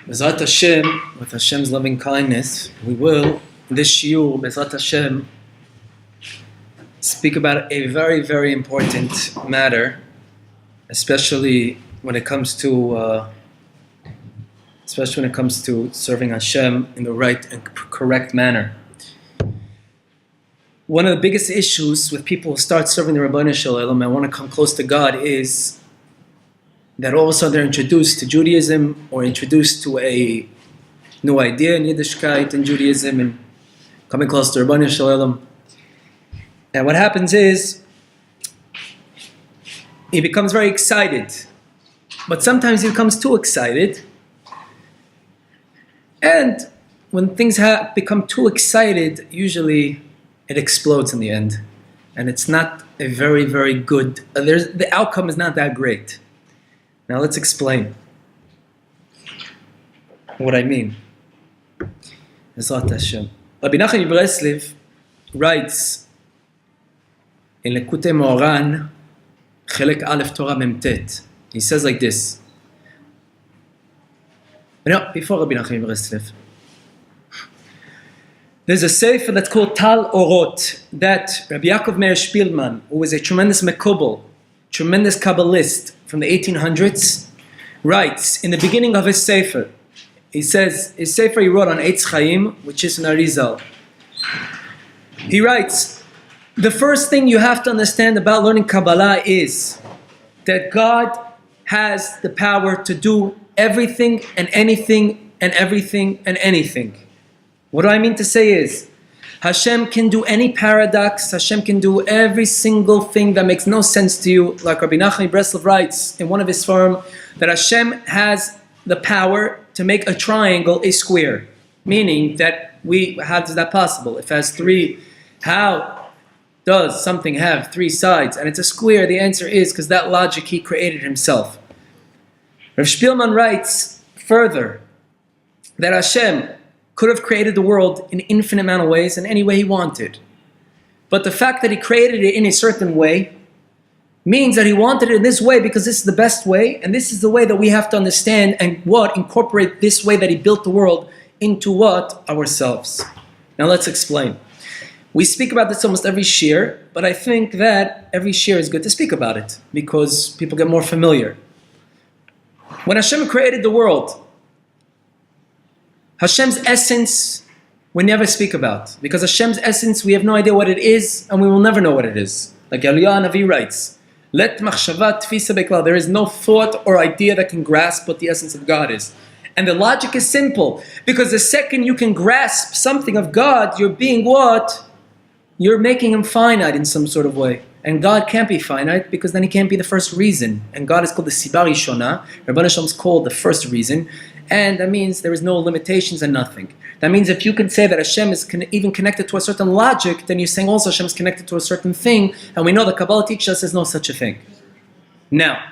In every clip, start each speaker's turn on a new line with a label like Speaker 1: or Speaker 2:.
Speaker 1: Bezrat Hashem, with Hashem's loving kindness, we will, in this shiur, Bezrat Hashem, speak about a very, very important matter, especially when it comes to serving Hashem in the right and correct manner. One of the biggest issues with people who start serving the Rebbe Shalom and want to come close to God is that all of a sudden they're introduced to Judaism or introduced to a new idea in Yiddishkeit in Judaism and coming close to Rebbe Shalom. And what happens is he becomes very excited, but sometimes he becomes too excited. And when things become too excited, usually it explodes in the end. And it's not a very, very good, the outcome is not that great. Now let's explain what I mean. Rabbi Nachman of Breslev writes in Likutei Moharan, Chelek Aleph Torah Memtet. He says like this. No, before Rabbi Nachman of Breslev. There's a sefer that's called Tal Orot that Rabbi Meir Spielman, who was a tremendous mekubal, tremendous kabbalist from the 1800s, writes in the beginning of his sefer. He says, his sefer he wrote on Eitz Chaim, which is an Arizal. He writes, the first thing you have to understand about learning Kabbalah is that God has the power to do everything and anything and everything and anything. What do I mean to say is, Hashem can do any paradox, Hashem can do every single thing that makes no sense to you. Like Rabbi Nachman of Breslev writes in one of his form, that Hashem has the power to make a triangle a square. Meaning that how is that possible? If it has three, how does something have three sides and it's a square? The answer is because that logic he created himself. Rav Spielman writes further that Hashem could have created the world in an infinite amount of ways in any way he wanted. But the fact that he created it in a certain way means that he wanted it in this way because this is the best way, and this is the way that we have to understand and incorporate this way that he built the world into ourselves. Now let's explain. We speak about this almost every shiur, but I think that every shiur is good to speak about it because people get more familiar. When Hashem created the world, Hashem's essence we never speak about. Because Hashem's essence we have no idea what it is and we will never know what it is. Like Eliyahu Navi writes, Let machshava tfisa beklal. There is no thought or idea that can grasp what the essence of God is. And the logic is simple. Because the second you can grasp something of God, you're being what? You're making him finite in some sort of way. And God can't be finite because then he can't be the first reason. And God is called the Siba Rishona. Rebbe Nachman is called the first reason. And that means there is no limitations and nothing. That means if you can say that Hashem is even connected to a certain logic, then you're saying also Hashem is connected to a certain thing. And we know the Kabbalah teaches us there's no such a thing. Now,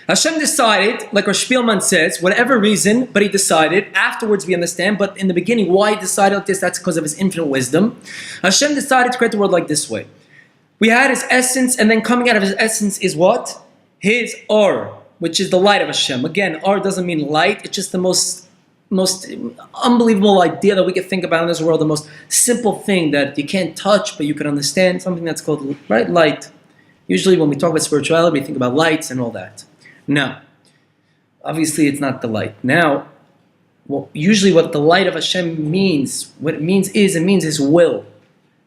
Speaker 1: Hashem decided, like Rosh Spielman says, whatever reason, but he decided, afterwards we understand, but in the beginning why he decided like this, that's because of his infinite wisdom. Hashem decided to create the world like this way. We had his essence, and then coming out of his essence is what? His or, which is the light of Hashem. Again, or doesn't mean light, it's just the most unbelievable idea that we can think about in this world, the most simple thing that you can't touch, but you can understand, something that's called light. Usually when we talk about spirituality, we think about lights and all that. Now, obviously it's not the light. Now, usually what the light of Hashem means, what it means His will.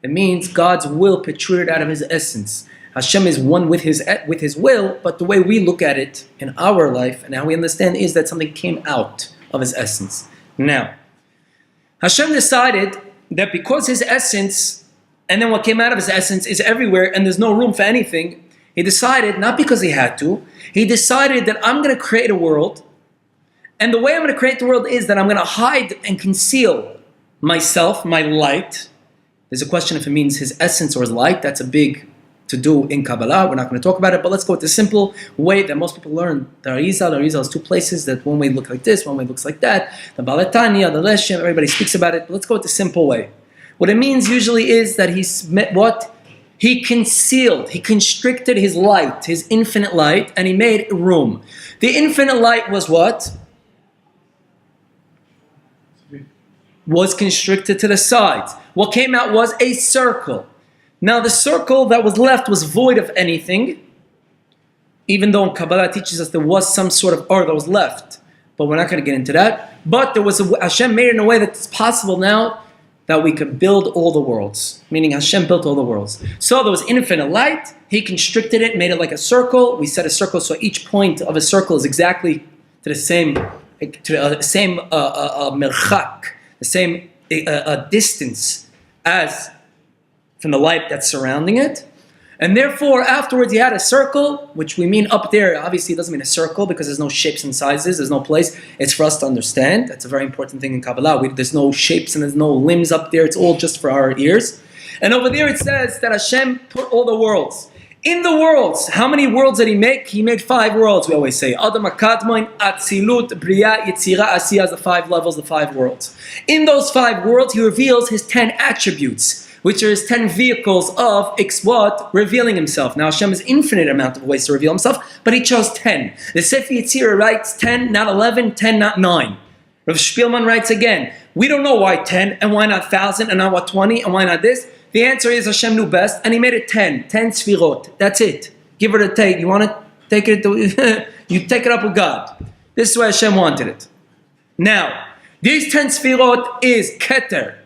Speaker 1: It means God's will protruded out of His essence. Hashem is one with His will, but the way we look at it in our life and how we understand is that something came out of His essence. Now, Hashem decided that because His essence, and then what came out of His essence is everywhere and there's no room for anything, He decided, not because He had to, He decided that I'm going to create a world, and the way I'm going to create the world is that I'm going to hide and conceal myself, my light. There's a question if it means His essence or His light. That's a big to do in Kabbalah. We're not going to talk about it, but let's go with the simple way that most people learn. The Arizal is two places that one way looks like this, one way looks like that. The Balatanya, the Leshem, everybody speaks about it, but let's go with the simple way. What it means usually is that He's met what? He concealed, he constricted his light, his infinite light, and he made room. The infinite light was what? Was constricted to the sides. What came out was a circle. Now the circle that was left was void of anything, even though in Kabbalah teaches us there was some sort of that was left. But we're not going to get into that. But there was Hashem made it in a way that it's possible now that we could build all the worlds. Meaning Hashem built all the worlds. So there was infinite light. He constricted it, made it like a circle. We set a circle so each point of a circle is exactly to the same merchak, the same distance as from the light that's surrounding it. And therefore, afterwards, he had a circle, which we mean up there. Obviously, it doesn't mean a circle because there's no shapes and sizes. There's no place. It's for us to understand. That's a very important thing in Kabbalah. There's no shapes and there's no limbs up there. It's all just for our ears. And over there, it says that Hashem put all the worlds. In the worlds, how many worlds did he make? He made 5 worlds, we always say. Adam HaKadmon, Atzilut, Bria, Yetzira, Asiyah, the 5 levels, the 5 worlds. In those 5 worlds, he reveals his 10 attributes, which are his 10 vehicles of revealing himself. Now Hashem has infinite amount of ways to reveal himself, but he chose 10. The Sefer Yetzirah writes 10, not 11, 10, not 9. Rav Spielman writes again, we don't know why 10, and why not 1,000, and not what 20, and why not this. The answer is Hashem knew best, and he made it 10 sfirot. That's it. Give it a take. You want to take it, you take it up with God. This is why Hashem wanted it. Now, these 10 sfirot is Keter,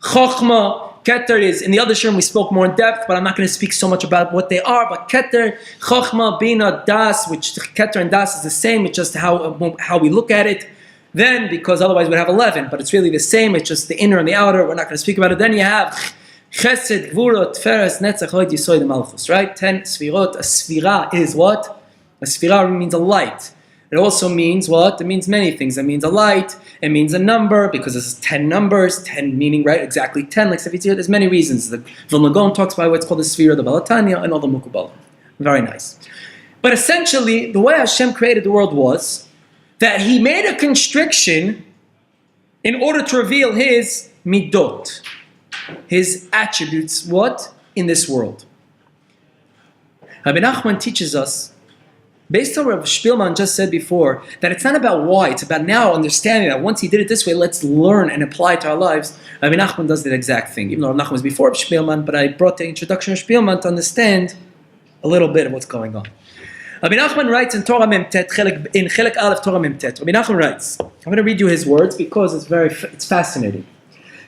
Speaker 1: Chochmah. Keter is, in the other shiur we spoke more in depth, but I'm not going to speak so much about what they are, but Keter, Chochmah, Bina, Das, which Keter and Das is the same, it's just how we look at it. Then, because otherwise we'd have 11, but it's really the same, it's just the inner and the outer, we're not going to speak about it. Then you have Chesed, Gvurot, Tferes, Netzach, Hod, Yisoid, Malchus, right? 10 Sfirot. A Sfira is what? A Sfira means a light. It also means what? It means many things. It means a light. It means a number, because this is 10 numbers. 10 meaning, right, exactly 10. Like there's many reasons. The Vilna Gaon talks about what's called the Sfira, the Balatanya, and all the Mukubala. Very nice. But essentially, the way Hashem created the world was that he made a constriction in order to reveal his midot, his attributes, what? In this world. Rabbi Nachman teaches us, based on what Rabbi Spielman just said before, that it's not about why, it's about now understanding that once he did it this way, let's learn and apply it to our lives. Rabbi Nachman does the exact thing, even though Rabbi Nachman was before Rabbi Spielman, but I brought the introduction of Spielman to understand a little bit of what's going on. Rabbi Nachman writes in Torah Memtet, in Chelek Aleph Torah Memtet, Rabbi Nachman writes, I'm going to read you his words because it's fascinating.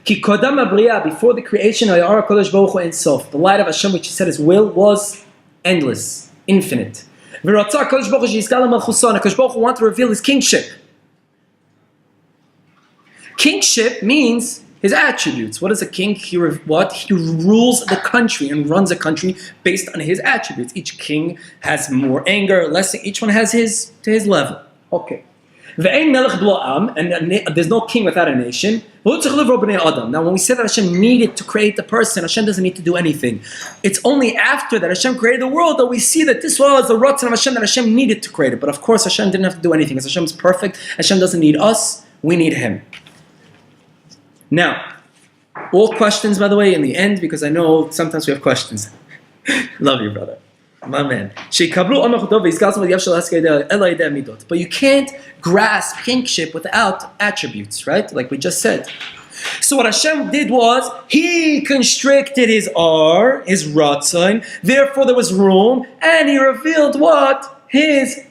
Speaker 1: Ki kodam abriya, before the creation, Hayar HaKadosh Baruch Hu Ein Sof, the light of Hashem, which he said his will, was endless, infinite. V'ratzah HaKadosh Baruch Hu she'yizkal malchuso, and HaKadosh Baruch Hu wanted to reveal his kingship. Kingship means his attributes. What is a king? He rules the country and runs a country based on his attributes. Each king has more anger, less. Each one has his level. Okay. Ve'ein melech b'lo am, and there's no king without a nation. Now, when we say that Hashem needed to create the person, Hashem doesn't need to do anything. It's only after that Hashem created the world that we see that this was the Ratzon of Hashem, that Hashem needed to create it. But of course, Hashem didn't have to do anything, because Hashem is perfect. Hashem doesn't need us. We need Him. Now, all questions, by the way, in the end, because I know sometimes we have questions. Love you, brother. My man. But you can't grasp kingship without attributes, right? Like we just said. So what Hashem did was, He constricted His His Ratzon, therefore there was room, and He revealed what? The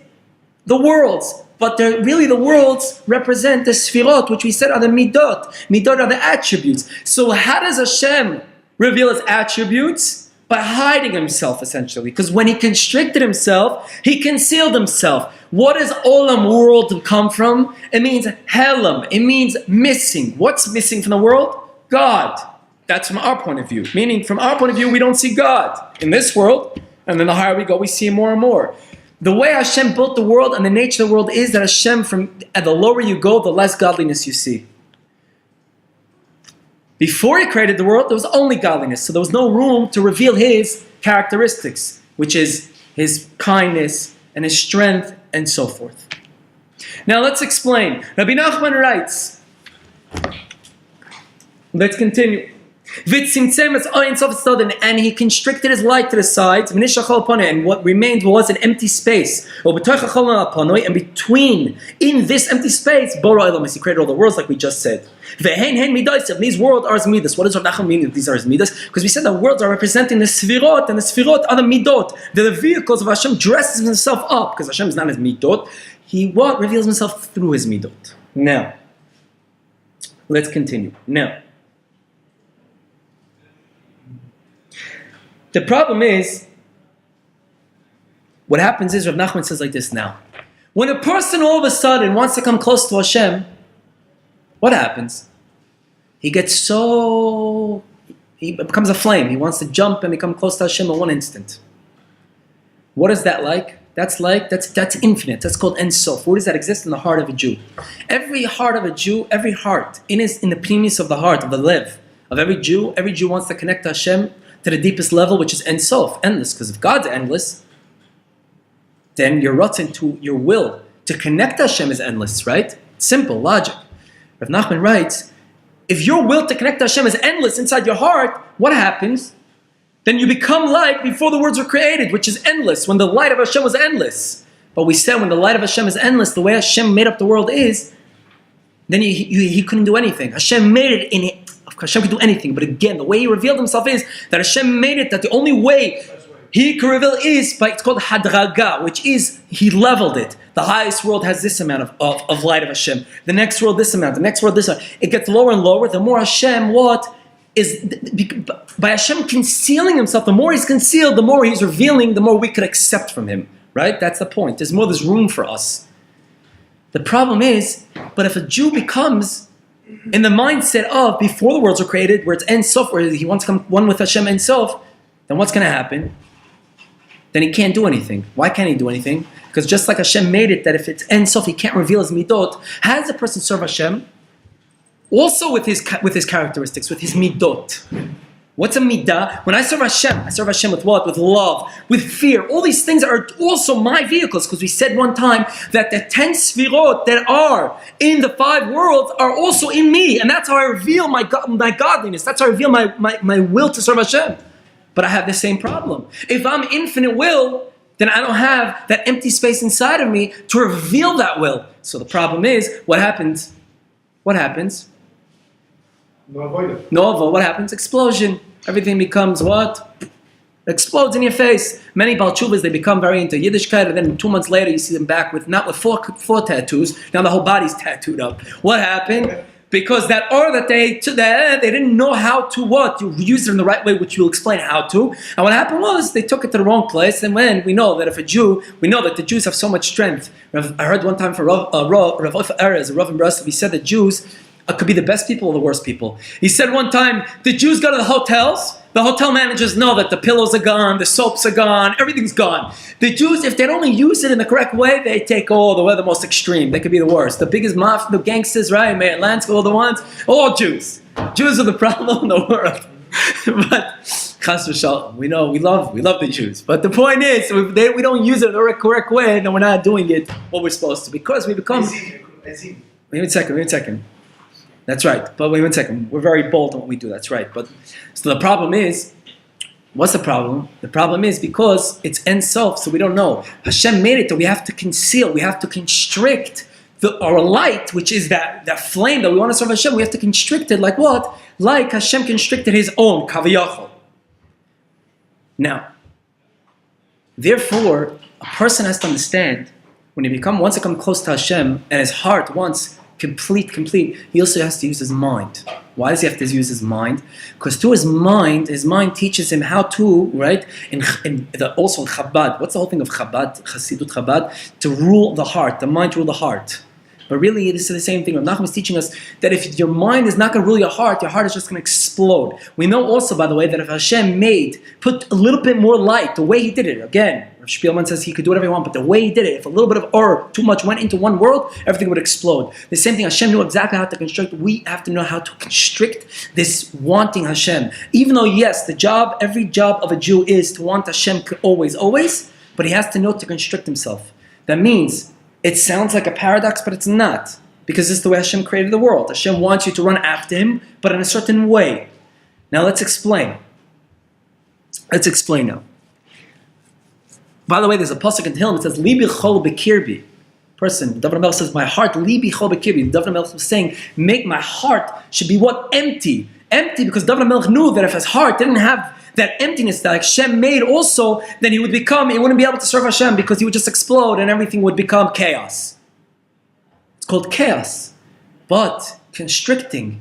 Speaker 1: worlds. But really the worlds represent the Sfirot, which we said are the Midot. Midot are the attributes. So how does Hashem reveal His attributes? By hiding Himself, essentially. Because when He constricted Himself, He concealed Himself. What does Olam, world, come from? It means Helam. It means missing. What's missing from the world? God. That's from our point of view. Meaning, from our point of view, we don't see God in this world. And then the higher we go, we see Him more and more. The way Hashem built the world and the nature of the world is that Hashem, the lower you go, the less godliness you see. Before He created the world, there was only godliness. So there was no room to reveal His characteristics, which is His kindness and His strength and so forth. Now let's explain. Rabbi Nachman writes, let's continue. And he constricted his light to the sides, and what remained was an empty space. And between, in this empty space, he created all the worlds like we just said. These worlds are his midas. What does Rabbi Nachman mean that these are his midas? Because we said the worlds are representing the sfirot, and the sfirot are the midot. They're the vehicles of Hashem dresses himself up, because Hashem is not his midot. He reveals himself through his midot. Now, let's continue. Now, the problem is, what happens is, Rabbi Nachman says like this now. When a person all of a sudden wants to come close to Hashem, what happens? He gets he becomes a flame. He wants to jump and become close to Hashem in one instant. What is that like? That's infinite. That's called Ein Sof. Where does that exist? In the heart of a Jew. Every heart of a Jew, every heart, in the premise of the heart, of the lev, of every Jew wants to connect to Hashem to the deepest level, which is Ein Sof, endless. Because if God's endless, then your rotzen to your will to connect to Hashem is endless, right? Simple logic. Rabbi Nachman writes, if your will to connect to Hashem is endless inside your heart, what happens? Then you become like before the worlds were created, which is endless, when the light of Hashem was endless. But we said when the light of Hashem is endless, the way Hashem made up the world is, then he couldn't do anything. Hashem made it in it. Hashem could do anything, but again, the way he revealed himself is that Hashem made it that the only way he can reveal is by, it's called hadraga, which is, he leveled it. The highest world has this amount of light of Hashem. The next world, this amount. The next world, this amount. It gets lower and lower. The more Hashem, by Hashem concealing himself, the more he's concealed, the more he's revealing, the more we could accept from him. Right? That's the point. There's room for us. The problem is, but if a Jew becomes in the mindset of before the worlds were created, where it's Ein Sof, where he wants to come one with Hashem Ein Sof, then what's going to happen? Then he can't do anything. Why can't he do anything? Because just like Hashem made it that if it's Ein Sof, he can't reveal his midot. How does a person serve Hashem? Also with his characteristics, with his midot. What's a midah? When I serve Hashem with what? With love, with fear. All these things are also my vehicles, because we said one time that the 10 sfirot that are in the 5 worlds are also in me, and that's how I reveal my godliness. That's how I reveal my will to serve Hashem. But I have the same problem. If I'm infinite will, then I don't have that empty space inside of me to reveal that will. So the problem is, what happens? What happens?
Speaker 2: No avodat.
Speaker 1: No avodat. What happens? Explosion. Everything becomes what? Explodes in your face. Many Baal Tshuvas, they become very into Yiddishkeit, and then 2 months later you see them back with four tattoos. Now the whole body's tattooed up. What happened? Because that or that they didn't know how to what? To use it in the right way, which you'll explain how to. And what happened was they took it to the wrong place. And when we know that if a Jew, we know that the Jews have so much strength. I heard one time from Rav Erez, Rav in Breslev, he said that Jews could be the best people or the worst people. He said one time, the Jews go to the hotels, the hotel managers know that the pillows are gone, the soaps are gone, everything's gone. The Jews, if they don't only use it in the correct way, they take the most extreme. They could be the worst. The biggest mafia, the gangsters, right? Mayor Lansky, all the ones, all Jews. Jews are the problem in the world. But chas v'shalom, we know, we love the Jews. But the point is, if we don't use it in the correct way, then we're not doing it what we're supposed to. Because we become... Wait a second. That's right. But wait 1 second. We're very bold in what we do. That's right. But so the problem is, what's the problem? The problem is because it's Ein Sof, so we don't know. Hashem made it that we have to conceal, we have to constrict our light, which is that flame that we want to serve Hashem. We have to constrict it like what? Like Hashem constricted His own kaviyachol. Now, therefore, a person has to understand when he wants to come close to Hashem, and his heart wants complete, he also has to use his mind. Why does he have to use his mind? Because through his mind teaches him how to, right? Also in Chabad, what's the whole thing of Chabad, Hasidut Chabad? To rule the heart, the mind to rule the heart. But really, this is the same thing. Rabbi Nachman is teaching us that if your mind is not going to rule your heart is just going to explode. We know also, by the way, that if Hashem put a little bit more light, the way He did it, again, Spielman says He could do whatever He wants, but the way He did it, if a little bit of or too much went into one world, everything would explode. The same thing, Hashem knew exactly how to constrict. We have to know how to constrict this wanting Hashem. Even though, yes, every job of a Jew is to want Hashem always, but he has to know to constrict himself. That means, it sounds like a paradox, but it's not. Because this is the way Hashem created the world. Hashem wants you to run after Him, but in a certain way. Now let's explain. Let's explain now. By the way, there's a pasuk in Tehillim. It says, "Libi chol bekirbi." Person, David HaMelech says, "My heart, libi chol bekirbi." David HaMelech was saying, "Make my heart should be what? Empty, empty." Because David HaMelech knew that if his heart didn't have that emptiness that Hashem made, also, then he wouldn't be able to serve Hashem because he would just explode and everything would become chaos. It's called chaos. But constricting,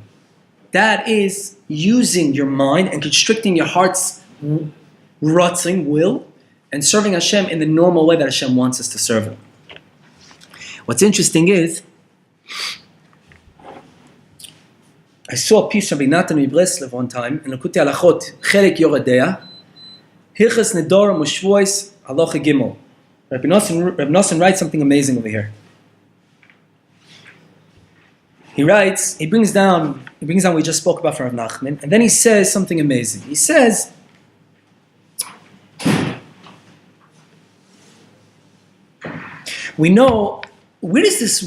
Speaker 1: that is using your mind and constricting your heart's rutzing will and serving Hashem in the normal way that Hashem wants us to serve Him. What's interesting is, I saw a piece of Rabbi Nachman of Breslev one time in Likutei Halachot, Chelek Yoredea, Hilchos Nedorim U'Shvuos Halacha Gimel. Rabbi Nachman writes something amazing over here. He brings down what we just spoke about from Rabbi Nachman, and then he says something amazing. He says, we know, where does this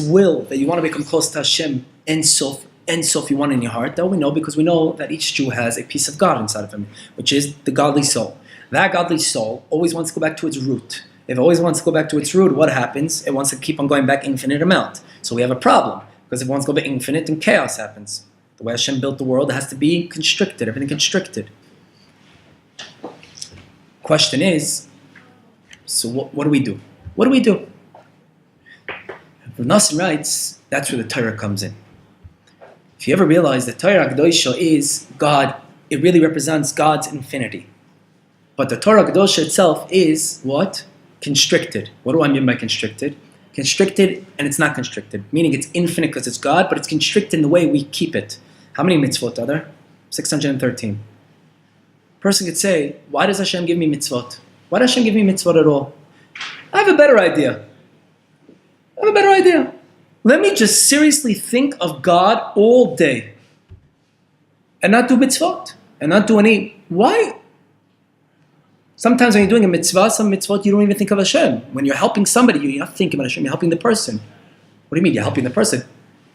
Speaker 1: will that you want to become close to Hashem, Ensof you want in your heart? That we know because we know that each Jew has a piece of God inside of him, which is the godly soul. That godly soul always wants to go back to its root. If it always wants to go back to its root, what happens? It wants to keep on going back infinite amount. So we have a problem. Because if it wants to go back infinite, then chaos happens. The way Hashem built the world, it has to be constricted, everything constricted. Question is, so what do we do? What do we do? Rabbi Nachman writes, that's where the Torah comes in. If you ever realize that Torah Kedosha is God, it really represents God's infinity. But the Torah Kedosha itself is what? Constricted. What do I mean by constricted? Constricted and it's not constricted, meaning it's infinite because it's God, but it's constricted in the way we keep it. How many mitzvot are there? 613. Person could say, why does Hashem give me mitzvot? Why does Hashem give me mitzvot at all? I have a better idea. Let me just seriously think of God all day and not do mitzvot and not do any. Why? Sometimes when you're doing a mitzvah, some mitzvot, you don't even think of Hashem. When you're helping somebody, you're not thinking about Hashem, you're helping the person. What do you mean you're helping the person?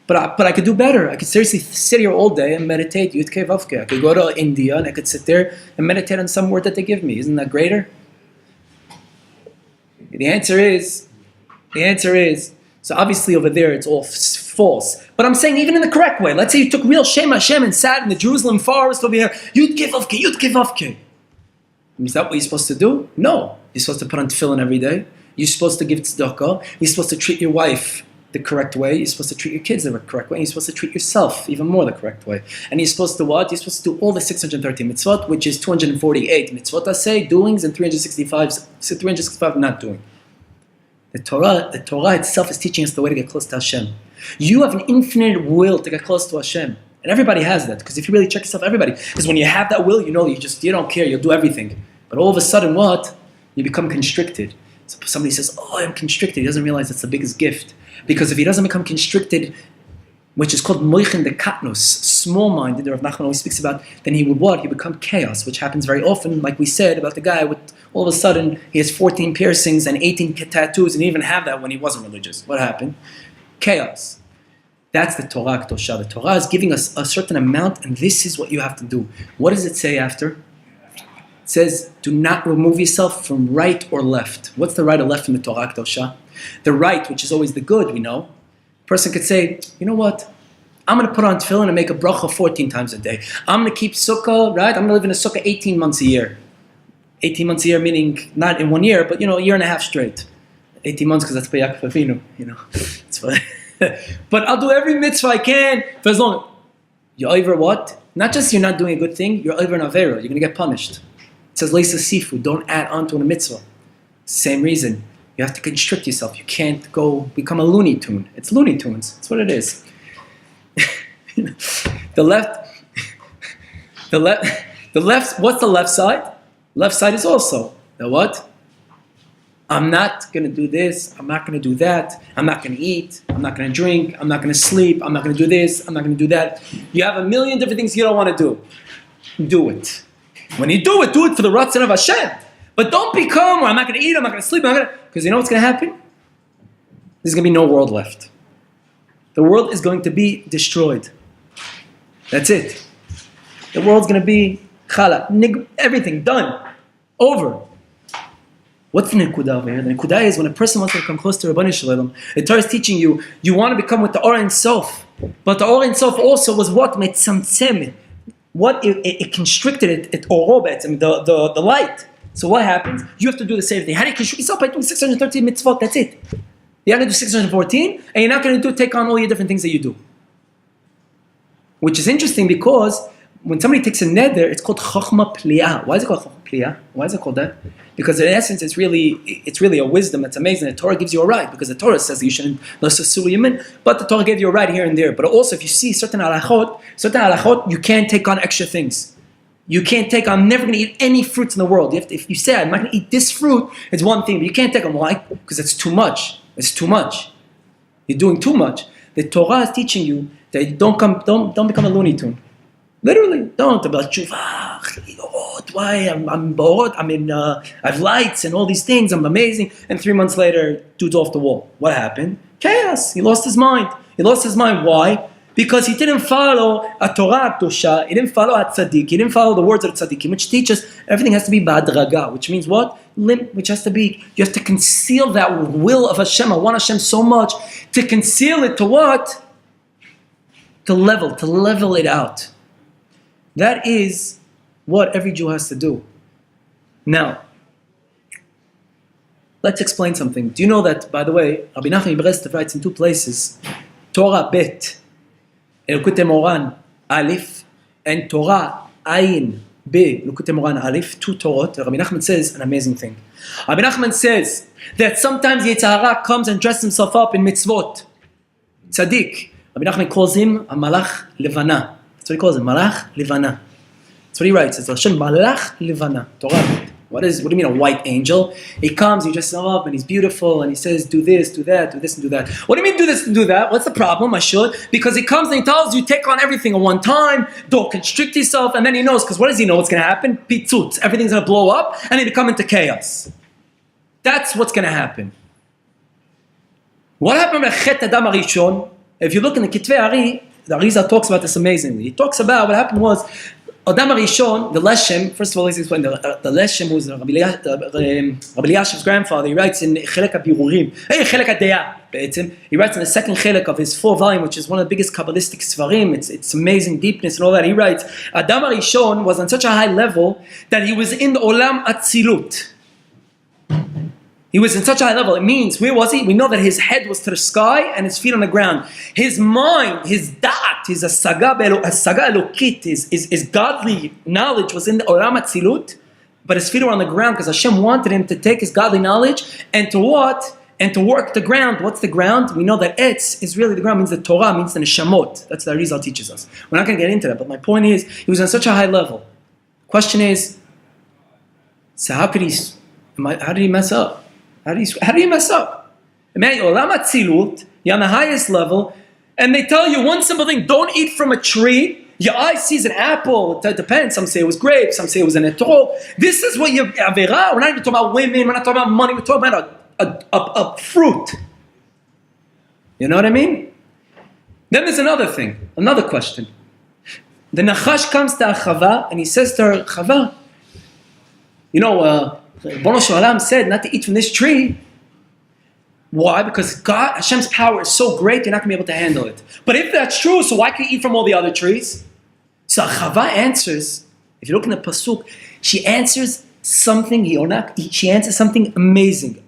Speaker 1: But I could do better. I could seriously sit here all day and meditate. Yud Kei Vav Kei. I could go to India and I could sit there and meditate on some word that they give me. Isn't that greater? The answer is, so obviously over there it's all false. But I'm saying even in the correct way. Let's say you took real Shem Hashem and sat in the Jerusalem forest over here. Yud Kei Vav Kei. Is that what you're supposed to do? No. You're supposed to put on tefillin every day. You're supposed to give tzedakah. You're supposed to treat your wife the correct way. You're supposed to treat your kids the correct way. And you're supposed to treat yourself even more the correct way. And you're supposed to what? You're supposed to do all the 613 mitzvot, which is 248 mitzvot, I say, doings, and 365 not doing. The Torah itself is teaching us the way to get close to Hashem. You have an infinite will to get close to Hashem. And everybody has that. Because if you really check yourself, everybody. Because when you have that will, you know you don't care. You'll do everything. But all of a sudden, what? You become constricted. So somebody says, oh, I'm constricted. He doesn't realize that's the biggest gift. Because if he doesn't become constricted, which is called moichin de katnus, small-minded, Rabbi Nachman always speaks about, then he would what? He would become chaos, which happens very often, like we said, about the guy with, all of a sudden, he has 14 piercings and 18 tattoos, and he didn't even have that when he wasn't religious. What happened? Chaos. That's the Torah Kedosha. The Torah is giving us a certain amount, and this is what you have to do. What does it say after? It says, do not remove yourself from right or left. What's the right or left from the Torah Kedosha? The right, which is always the good, we know. A person could say, you know what? I'm going to put on tefillin and make a bracha 14 times a day. I'm going to keep sukkah, right? I'm going to live in a sukkah 18 months a year. 18 months a year, meaning not in 1 year, but, a year and a half straight. 18 months, because that's by Yaakov Avinu, It's what but I'll do every mitzvah I can for as long. You're over what? Not just you're not doing a good thing, you're over an avera. You're going to get punished. It says, Leisa Sifu, don't add on to a mitzvah. Same reason. You have to constrict yourself. You can't go become a Looney Tune. It's Looney Tunes. That's what it is. The left, what's the left side? Left side is also the what? I'm not going to do this, I'm not going to do that, I'm not going to eat, I'm not going to drink, I'm not going to sleep, I'm not going to do this, I'm not going to do that. You have a million different things you don't want to do. Do it. When you do it for the Ratzon of Hashem. But don't become, I'm not going to eat, I'm not going to sleep, because you know what's going to happen? There's going to be no world left. The world is going to be destroyed. That's it. The world's going to be chala, everything done, over. What's the nekuda over here? The nekuda is when a person wants to come close to Rabbanu Shalom. The Torah is teaching you, you want to become with the Torah Sof. But the Torah Sof also was what? Metzamtzem. What? It constricted it orobet, the light. So what happens? You have to do the same thing. How do you constrict yourself? By doing 613 mitzvot, that's it. You're going to do 614, and you're not going to take on all your different things that you do. Which is interesting because when somebody takes a neder, it's called chokhmah pliyah. Why is it called chokhmah pliyah? Why is it called that? Because in essence, it's really a wisdom. It's amazing. The Torah gives you a right because the Torah says that you shouldn't l'sasur yamin, but the Torah gave you a right here and there. But also, if you see certain halachot, you can't take on extra things. You can't take on. I'm never going to eat any fruits in the world. If you say I'm not going to eat this fruit, it's one thing, but you can't take them. Why? Because it's too much. It's too much. You're doing too much. The Torah is teaching you that you don't become a Looney Tune. Literally, don't about tshuva. Why I'm bored? I have lights and all these things. I'm amazing. And 3 months later, dude's off the wall. What happened? Chaos. He lost his mind. Why? Because he didn't follow a Torah Tosha. He didn't follow a tzaddik. He didn't follow the words of the tzaddikim, which teach us everything has to be ba'adraga, which means what? Which has to be, you have to conceal that will of Hashem. I want Hashem so much to conceal it to what? To level it out. That is what every Jew has to do. Now, let's explain something. Do you know that, by the way, Rabbi Nachman of Breslev writes in 2 places, Torah Bet, Elukutei Moran Alif, and Torah Ayin Be, Elukutei Moran Alif, 2 Torot. Rabbi Nachman says an amazing thing. Rabbi Nachman says that sometimes Yetzer Hara comes and dresses himself up in mitzvot. Tzaddik. Rabbi Nachman calls him a malach levana. That's what he calls him, malach levana. That's what he writes. It's Hashem malach levana. Torah. What do you mean a white angel? He comes, he dresses up, and he's beautiful, and he says, do this, do that, do this, and do that. What do you mean do this and do that? What's the problem? I should. Because he comes and he tells you, take on everything at one time, don't constrict yourself, and then he knows, because what does he know what's going to happen? Pitzutz. Everything's going to blow up, and they become into chaos. That's what's going to happen. What happened with Chet Adam Arishon? If you look in the Kitvei Ari, the Arizal talks about this amazingly. He talks about what happened was, Adam Arishon, the Leshem, first of all, let's explain, the Leshem was Rabbi Eliashiv's grandfather. He writes in Chelek HaBirurim, Chelek HaDeah, he writes in the second Chelek of his 4 volume, which is one of the biggest kabbalistic svarim, it's amazing deepness and all that. He writes, Adam Arishon was on such a high level that he was in the Olam Atzilut. He was in such a high level. It means, where was he? We know that his head was to the sky and his feet on the ground. His mind, his da'at, his asaga elokit, his godly knowledge was in the Olam Atzilut, but his feet were on the ground because Hashem wanted him to take his godly knowledge and to what? And to work the ground. What's the ground? We know that Etz is really the ground, means the Torah, means the Neshamot. That's what the Arizal teaches us. We're not going to get into that, but my point is, he was on such a high level. Question is, so how did he mess up? How do you mess up? Imagine, Olam Atzilut, you're on the highest level, and they tell you one simple thing, don't eat from a tree. Your eye sees an apple, it depends. Some say it was grapes, some say it was an etrog. This is what you're avera. We're not even talking about women, we're not talking about money, we're talking about a fruit. You know what I mean? Then there's another thing, another question. The Nachash comes to Chava, and he says to her, Chava, Bono Shalom said not to eat from this tree. Why? Because God, Hashem's power is so great, you're not going to be able to handle it. But if that's true, so why can't you eat from all the other trees? So Chava answers, if you look in the Pasuk, she answers something, she answers something amazing.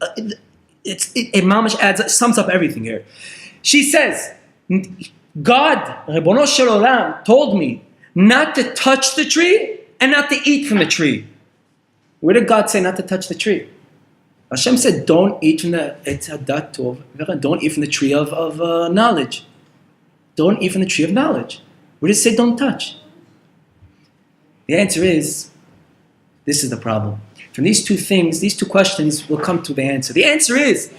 Speaker 1: It sums up everything here. She says, God, Ribbono Shel Olam, told me not to touch the tree and not to eat from the tree. Where did God say not to touch the tree? Hashem said, don't eat from the don't eat from the tree of knowledge. Don't eat from the tree of knowledge. Where did it say don't touch? The answer is, this is the problem. From these 2 things, these 2 questions will come to the answer. The answer is,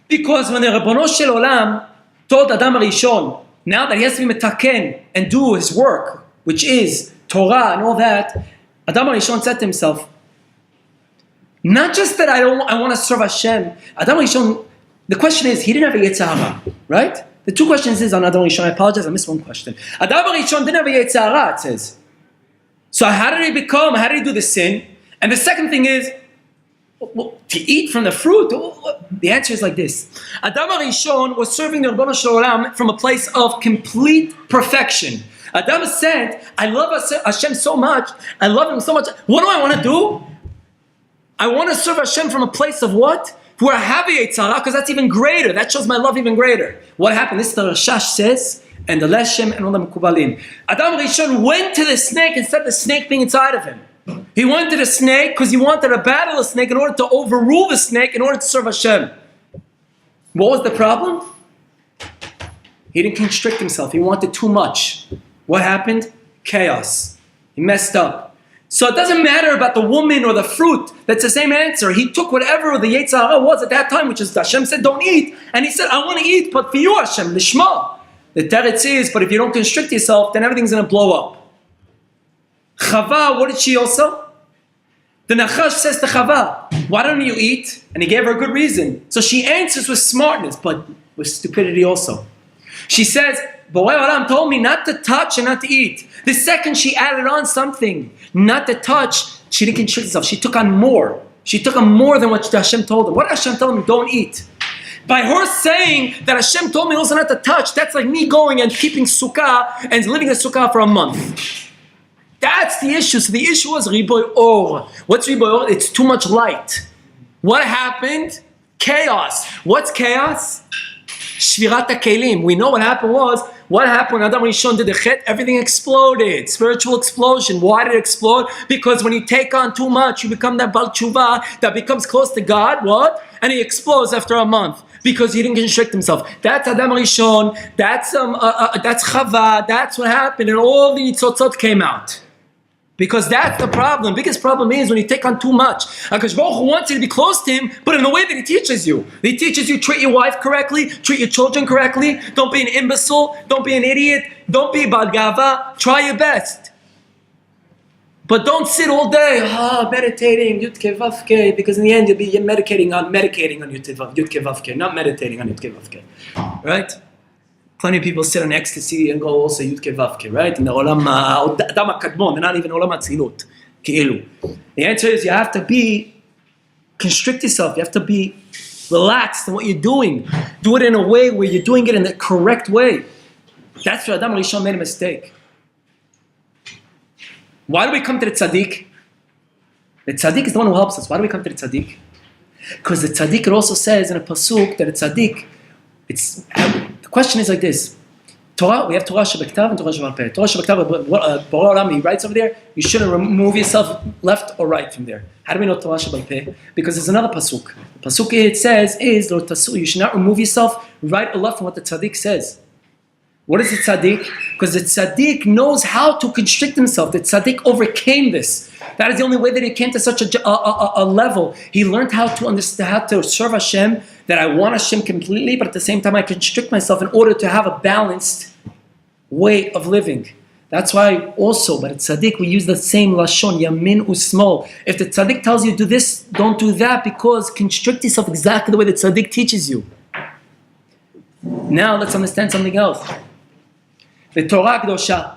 Speaker 1: because when the Rebbono Shel Olam told Adam Arishon, now that he has to be metaken and do his work, which is Torah and all that, Adam Arishon said to himself, not just that I want to serve Hashem. Adam Rishon, the question is, he didn't have a Yetzer Hara, right? The 2 questions is on Adam Rishon. I apologize, I missed one question. Adam Rishon didn't have a Yetzer Hara, it says. So how did he do the sin? And the second thing is, to eat from the fruit? The answer is like this. Adam HaRishon was serving the Rebbe Nachman from a place of complete perfection. Adam said, I love Hashem so much, I love him so much. What do I want to do? I want to serve Hashem from a place of what? Where I have a Yetzirah, because that's even greater. That shows my love even greater. What happened? This is the Rashash says, and the Leshem and all the Mekubalim. Adam HaRishon went to the snake instead of the snake being inside of him. He went to the snake because he wanted to battle the snake in order to overrule the snake in order to serve Hashem. What was the problem? He didn't constrict himself. He wanted too much. What happened? Chaos. He messed up. So it doesn't matter about the woman or the fruit. That's the same answer. He took whatever the Yetzirah was at that time, which is Hashem said don't eat. And he said, I want to eat, but for you Hashem, lishma. The teretz is, but if you don't constrict yourself, then everything's going to blow up. Chava, what did she also? The Nachash says to Chava, why don't you eat? And he gave her a good reason. So she answers with smartness, but with stupidity also. She says, Borei Olam told me not to touch and not to eat. The second she added on something, not to touch, she didn't constrict herself. She took on more. She took on more than what Hashem told her. What did Hashem tell him? Don't eat. By her saying that Hashem told me also not to touch, that's like me going and keeping sukkah and living in a sukkah for a month. That's the issue. So the issue was Riboy Or. What's Riboy Or? It's too much light. What happened? Chaos. What's chaos? Shvirat HaKelim. We know what happened when Adam HaRishon did the chet, everything exploded. Spiritual explosion. Why did it explode? Because when you take on too much, you become that Bal Tshuva that becomes close to God. What? And he explodes after a month. Because he didn't constrict himself. That's Adam HaRishon. That's Chava. That's what happened. And all the Nitzotzot came out. Because that's the problem. The biggest problem is when you take on too much. HaKadosh Baruch Hu wants you to be close to him, but in the way that he teaches you. He teaches you treat your wife correctly, treat your children correctly, don't be an imbecile, don't be an idiot, don't be bad gava, try your best. But don't sit all day, meditating, Yudke Vavke, because in the end you're meditating on Yudke Vavke, not meditating on Yudke Vavke. Right? Plenty of people sit on ecstasy and go also Yudke Vavke, right? In the Olam Adam HaKadmon, they're not even Olam HaTzilut, Ki'ilu. The answer is you have to constrict yourself, you have to be relaxed in what you're doing. Do it in a way where you're doing it in the correct way. That's where Adam HaRishon made a mistake. Why do we come to the tzaddik? The tzaddik is the one who helps us. Why do we come to the tzaddik? Because the tzaddik, it also says in a pasuk that a tzaddik, the question is like this. Torah, we have Torah Shebektav and Torah Shebal-Peh. Torah Shebektav, Borei Olam, he writes over there, you shouldn't remove yourself left or right from there. How do we know Torah Shebal-Peh? Because there's another pasuk. The pasuk it says is, you should not remove yourself right or left from what the tzaddik says. What is the tzaddik? Because the tzaddik knows how to constrict himself. The tzaddik overcame this. That is the only way that he came to such a level. He learned how to understand, how to serve Hashem, that I want Hashem completely, but at the same time I constrict myself in order to have a balanced way of living. That's why also, but at tzaddik we use the same lashon, yamin usmol. If the tzaddik tells you do this, don't do that, because constrict yourself exactly the way the tzaddik teaches you. Now let's understand something else. The Torah Kedosha.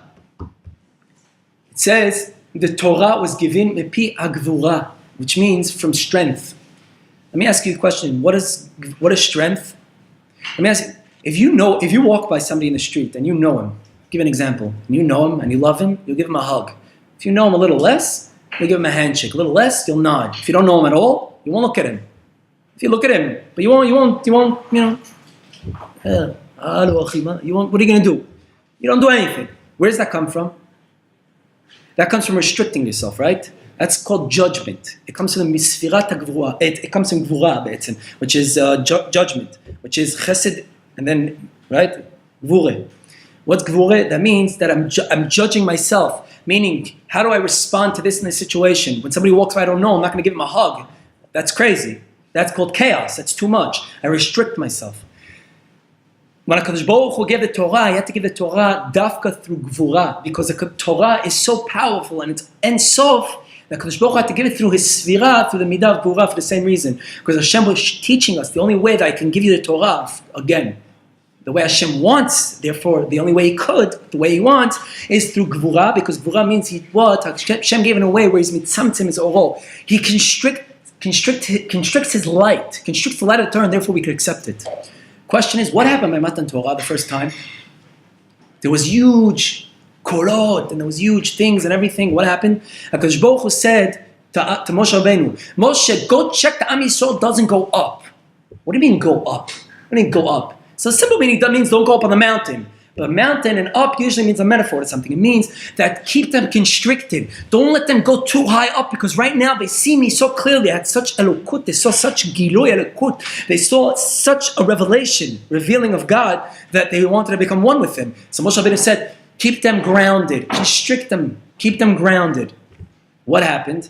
Speaker 1: It says the Torah was given mepi agvura, which means from strength. Let me ask you a question. What is strength? Let me ask you, if you walk by somebody in the street and you know him, give an example, and you know him and you love him, you'll give him a hug. If you know him a little less, you'll give him a handshake. A little less, you'll nod. If you don't know him at all, you won't look at him. If you look at him, but you won't, what are you going to do? You don't do anything. Where does that come from? That comes from restricting yourself, right? That's called judgment. It comes from misfirat hagvura. It comes from gvura, which is judgment, which is chesed, and then, right, gvure. What's gvure? That means that I'm judging myself, meaning, how do I respond to this in this situation? When somebody walks by I don't know, I'm not going to give him a hug. That's crazy. That's called chaos. That's too much. I restrict myself. When HaKadosh Baruch Hu gave the Torah, you have to give the Torah dafka through gvura, because the Torah is so powerful and it's ensof. The HaKadosh Baruch Hu had to give it through his svirah, through the midah of gvura, for the same reason. Because Hashem was teaching us the only way that I can give you the Torah, again, the way Hashem wants, therefore the only way He could, the way He wants, is through Gvura, because Gvura means Hashem gave it away where He's mitzamtzim His oro. He constricts His light, constricts the light of the Torah, and therefore we could accept it. Question is, what happened by Matan Torah the first time? There was huge kolot, and there was huge things and everything. What happened? HaKadosh Baruch Hu said to Moshe Rabbeinu, Moshe, go check the Am Yisrael doesn't go up. What do you mean go up? What do you mean go up? So simple meaning, that means don't go up on the mountain. But mountain and up usually means a metaphor to something. It means that keep them constricted. Don't let them go too high up, because right now they see me so clearly. They had such elokut, they saw such giloy elokut. They saw such a revelation, revealing of God, that they wanted to become one with Him. So Moshe Rabbeinu said, keep them grounded, constrict them, keep them grounded. What happened?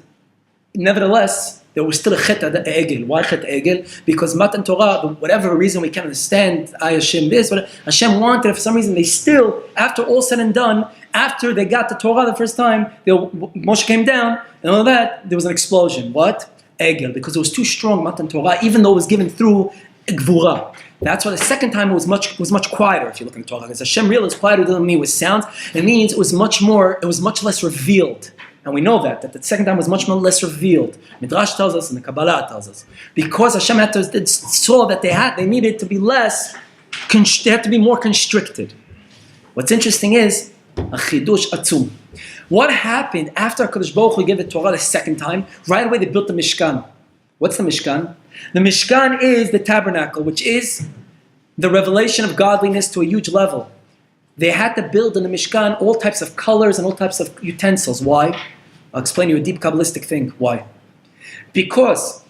Speaker 1: Nevertheless, there was still a chet egel. Why chet egel? Because Matan Torah, whatever reason we can understand, Hashem this, but Hashem wanted, for some reason, they still, after all said and done, after they got the Torah the first time, Moshe came down, and all that, there was an explosion. What? Egel. Because it was too strong, Matan Torah, even though it was given through Gvura. That's why the second time it was much quieter, if you look in the Torah. Because Hashem realized quieter doesn't mean with sounds. It means it was much less revealed. And we know that the second time was much more less revealed. Midrash tells us and the Kabbalah tells us. Because Hashem saw that they needed to be less, they had to be more constricted. What's interesting is, a chidush atzum. What happened after HaKadosh Baruch Hu gave the Torah the second time? Right away they built the Mishkan. What's the Mishkan? The Mishkan is the tabernacle, which is the revelation of godliness to a huge level. They had to build in the Mishkan all types of colors and all types of utensils. Why? I'll explain you a deep kabbalistic thing. Why? Because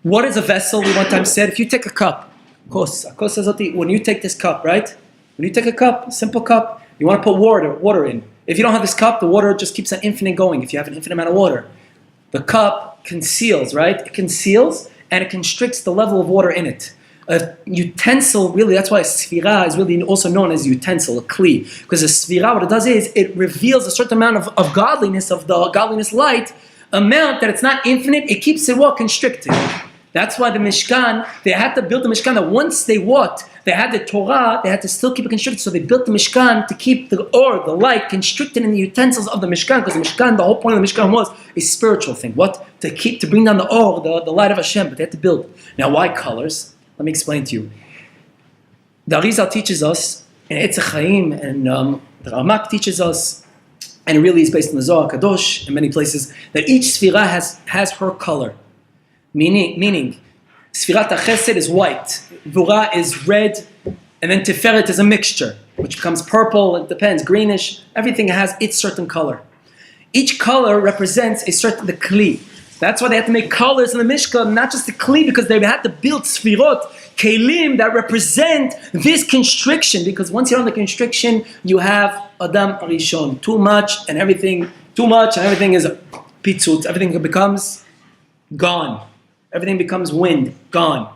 Speaker 1: what is a vessel? We one time said, if you take a cup, when you take this cup, right? When you take a cup, a simple cup, you want to put water in. If you don't have this cup, the water just keeps an infinite going. If you have an infinite amount of water, the cup conceals, right? It conceals and it constricts the level of water in it. A utensil, really, that's why a sphira is really also known as utensil, a kli. Because a sphira, what it does is, it reveals a certain amount of godliness, of the godliness light, amount that it's not infinite, it keeps it constricted. That's why the Mishkan, they had to build the Mishkan, that once they had the Torah, they had to still keep it constricted, so they built the Mishkan to keep the light, constricted in the utensils of the Mishkan, because the Mishkan, the whole point of the Mishkan was a spiritual thing. What? To bring down the light of Hashem, but they had to build. Now, why colors? Let me explain to you. The Arizal teaches us, and Etz Chaim, and the Ramak teaches us, and it really is based on the Zohar Kadosh in many places, that each Sphira has her color. Meaning, Sfirat HaChesed is white, Vura is red, and then Tiferet is a mixture, which becomes purple, it depends, greenish, everything has its certain color. Each color represents the Kli. That's why they had to make colors in the Mishkan, not just the Kli, because they had to build Sfirot, Kelim, that represent this constriction, because once you're on the constriction, you have Adam Arishon, too much and everything is pitzut, everything becomes gone. Everything becomes wind, gone.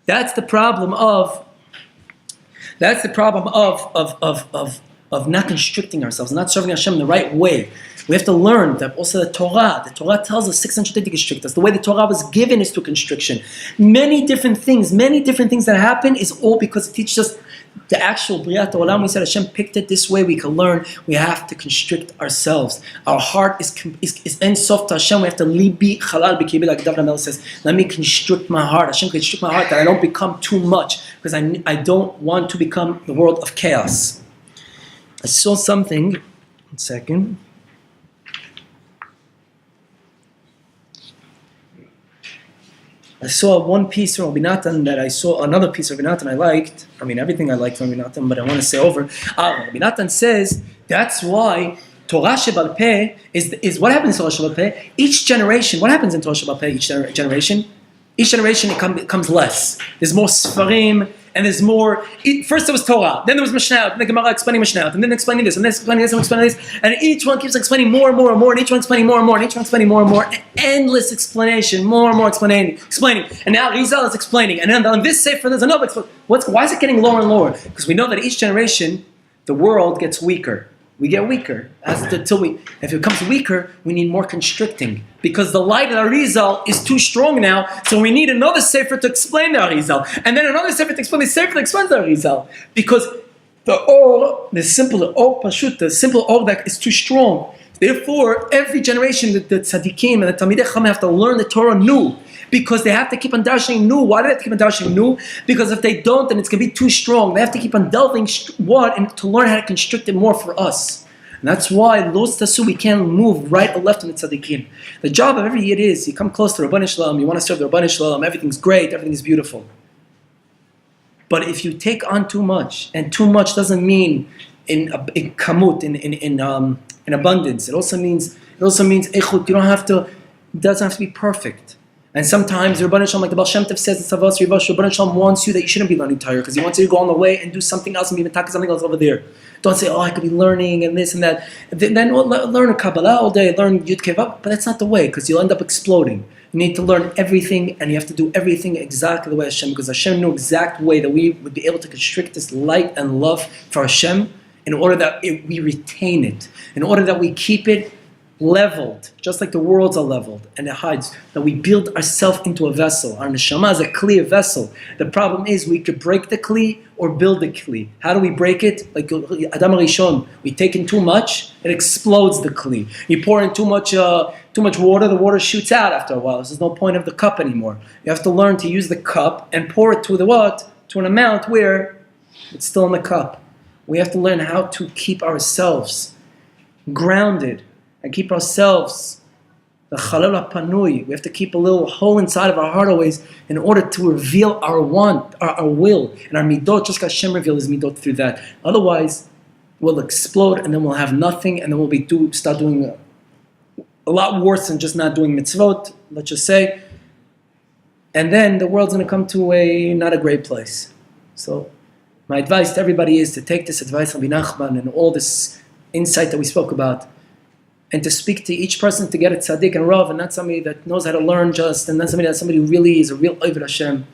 Speaker 1: That's the problem of not constricting ourselves, not serving Hashem in the right way. We have to learn that also the Torah tells us 600 to constrict us. The way the Torah was given is to constriction. Many different things that happen is all because it teaches us the actual Briat Olam. We said Hashem picked it this way, we can learn. We have to constrict ourselves. Our heart is Ein Sof to Hashem. We have to libi halal b'kibi, like David HaMelech says. Let me constrict my heart. Hashem constrict my heart that I don't become too much, because I don't want to become the world of chaos. I saw something, 1 second. I saw one piece from Rabbi Nachman that I saw another piece of Rabbi Nachman I liked. I mean, everything I liked from Rabbi Nachman, but I want to say over. Rabbi Nachman says that's why Torah Shebal Peh is what happens in Torah Shebal Peh. Each generation, what happens in Torah Shebal Peh? Each generation it comes less. There's more Sfarim, and there's more. First there was Torah, then there was Mishnah, then the Gemara explaining Mishnah, and then explaining this, and then explaining this, and explaining this, and each one keeps explaining more and more and more, and each one explaining more and more, and each one explaining more and more. Endless explanation, more and more explaining. And now Rizal is explaining, and then on this sefer there's another explanation. Why is it getting lower and lower? Because we know that each generation, the world gets weaker. we get weaker. If it becomes weaker, we need more constricting. Because the light of the Arizal is too strong now, so we need another sefer to explain the Arizal. And then another sefer to explain the sefer that explains the Arizal. Because the simple or that is too strong. Therefore, every generation, the tzaddikim and the Talmidei Chacham have to learn the Torah new. Because they have to keep on darshing new. Why do they have to keep on darshing new? Because if they don't, then it's going to be too strong. They have to keep on delving and to learn how to constrict it more for us. And that's why Los Tasu, we can't move right or left on the tzaddikim. The job of every yid is, you come close to Rabban Shalom, you want to serve the Rabban Shalom, everything's great, everything's beautiful. But if you take on too much, and too much doesn't mean in kamut, in abundance. It also means echut. You don't have to. It doesn't have to be perfect. And sometimes the Rebbe Nachman, like the Baal Shem Tov says in Savas Rivash, Rebbe Nachman wants you that you shouldn't be learning Torah because he wants you to go on the way and do something else and be metallic something else over there. Don't say, I could be learning and this and that. Then learn a Kabbalah all day, learn Yud Kevav, but that's not the way because you'll end up exploding. You need to learn everything and you have to do everything exactly the way Hashem, because Hashem knew exact way that we would be able to constrict this light and love for Hashem in order that we retain it, in order that we keep it leveled, just like the worlds are leveled, and it hides, that we build ourselves into a vessel. Our neshama is a clear vessel. The problem is we could break the kli or build the kli. How do we break it? Like Adam Rishon, we take in too much, it explodes the kli. You pour in too much water, the water shoots out after a while. There's no point of the cup anymore. You have to learn to use the cup and pour it to the what? To an amount where it's still in the cup. We have to learn how to keep ourselves grounded and keep ourselves, the chalal panui. We have to keep a little hole inside of our heart always in order to reveal our want, our will, and our midot, just like Hashem revealed His midot through that. Otherwise, we'll explode and then we'll have nothing and then we'll start doing a lot worse than just not doing mitzvot, let's just say. And then the world's going to come to not a great place. So my advice to everybody is to take this advice from Rabbi Nachman and all this insight that we spoke about, and to speak to each person to get a tzaddik and rav, and not somebody that knows how to learn just, and not somebody who really is a real avodat Hashem,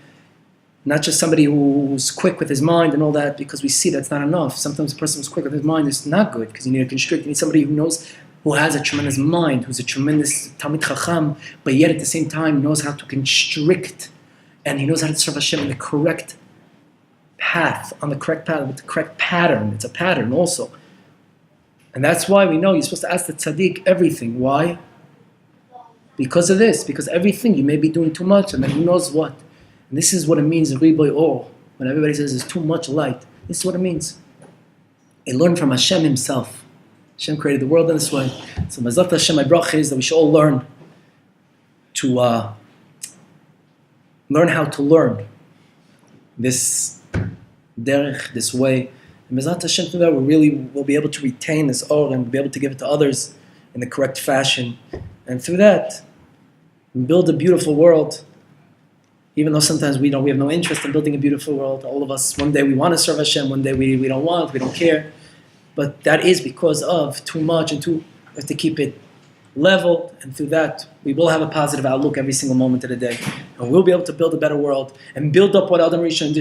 Speaker 1: not just somebody who's quick with his mind and all that, because we see that's not enough. Sometimes a person who's quick with his mind is not good, because you need to constrict. You need somebody who knows, who has a tremendous mind, who's a tremendous Talmid Chacham, but yet at the same time knows how to constrict, and he knows how to serve Hashem in the correct path, on the correct path, with the correct pattern. It's a pattern also. And that's why we know you're supposed to ask the tzaddik everything. Why? Because of this. Because everything you may be doing too much, and then who knows what. And this is what it means, riboy or. When everybody says there's too much light, this is what it means. It learned from Hashem Himself. Hashem created the world in this way. So Mazat Hashem, my bracha is that we should all learn to learn how to learn this derech, this way. And Bezat Hashem, through that, we'll be able to retain this or and be able to give it to others in the correct fashion. And through that, build a beautiful world. Even though sometimes we have no interest in building a beautiful world. All of us, one day we want to serve Hashem, one day we don't want, we don't care. But that is because of too much and we have to keep it level. And through that, we will have a positive outlook every single moment of the day. And we'll be able to build a better world and build up what Adam Rishon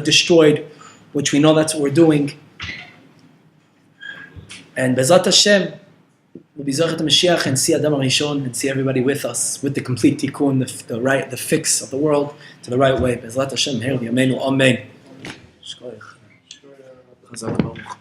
Speaker 1: destroyed, which we know that's what we're doing. And Bezat Hashem, we'll be Zochet Mashiach and see Adam Rishon and see everybody with us, with the complete tikkun, the fix of the world to the right way. Bezat Hashem, Her Yamenu, Amen. Chazak Baruch.